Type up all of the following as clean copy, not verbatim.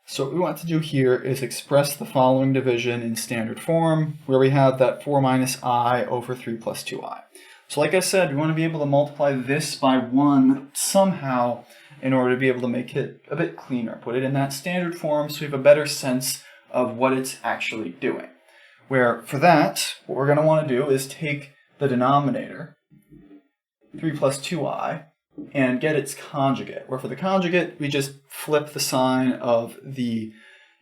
So what we want to do here is express the following division in standard form, where we have that 4 minus I over 3 plus 2I. So like I said, we want to be able to multiply this by 1 somehow in order to be able to make it a bit cleaner. Put it in that standard form so we have a better sense of what it's actually doing. Where for that, what we're going to want to do is take the denominator, 3 plus 2I, and get its conjugate. Where for the conjugate, we just flip the sign of the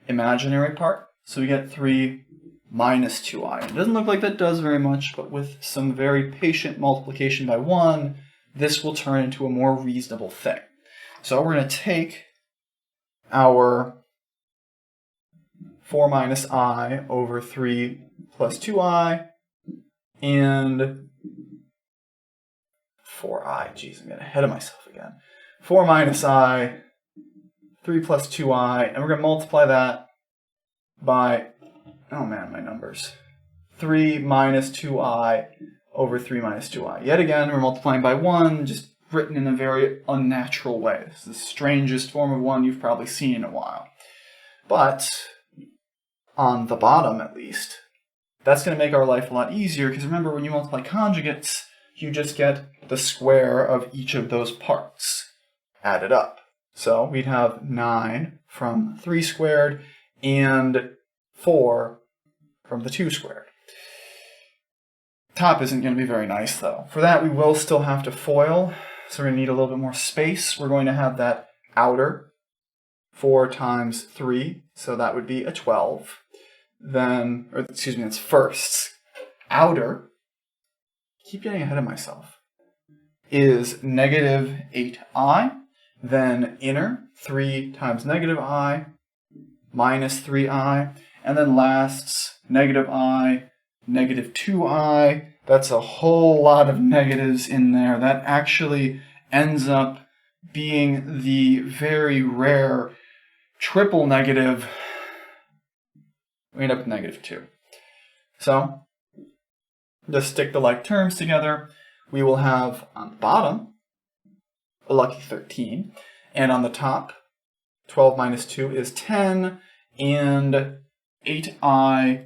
imaginary part. So we get 3 minus 2I. It doesn't look like that does very much, but with some very patient multiplication by 1, this will turn into a more reasonable thing. So we're going to take our 4 minus I over 3 plus 2I and 4I. Geez, I'm getting ahead of myself again. 4 minus I, 3 plus 2I, and we're going to multiply that by, oh man, my numbers. 3 minus 2I over 3 minus 2I. Yet again, we're multiplying by 1, just written in a very unnatural way. This is the strangest form of 1 you've probably seen in a while. But, on the bottom at least, that's going to make our life a lot easier, because remember, when you multiply conjugates, you just get the square of each of those parts added up. So we'd have 9 from 3 squared and 4 from the 2 squared. Top isn't going to be very nice though. For that we will still have to FOIL, so we're going to need a little bit more space. We're going to have that outer 4 times 3, so that would be a 12. Then, or excuse me, that's firsts. Outer, keep getting ahead of myself, is negative 8I. Then inner, 3 times negative I, minus 3I. And then lasts, negative I, negative 2I. That's a whole lot of negatives in there. That actually ends up being the very rare triple negative. We end up with negative 2. So, just stick the like terms together. We will have on the bottom a lucky 13, and on the top 12 minus 2 is 10, and 8I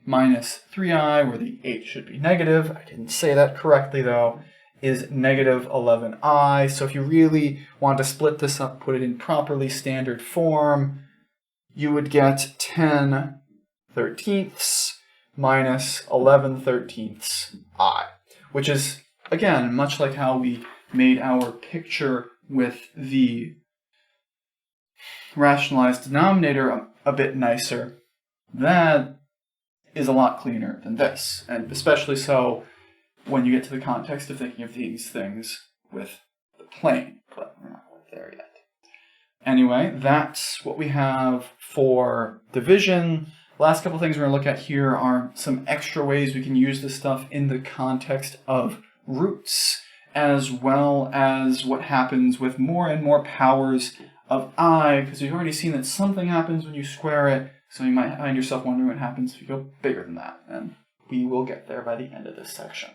minus 3I, where the 8 should be negative, I didn't say that correctly though, is negative 11I. So if you really want to split this up, put it in properly standard form, you would get 10 thirteenths minus 11 thirteenths I, which is, again, much like how we made our picture with the rationalized denominator a bit nicer. That is a lot cleaner than this, and especially so when you get to the context of thinking of these things with the plane, but we're not quite there yet. Anyway, that's what we have for division. Last couple things we're going to look at here are some extra ways we can use this stuff in the context of roots, as well as what happens with more and more powers of I, because we've already seen that something happens when you square it, so you might find yourself wondering what happens if you go bigger than that, and we will get there by the end of this section.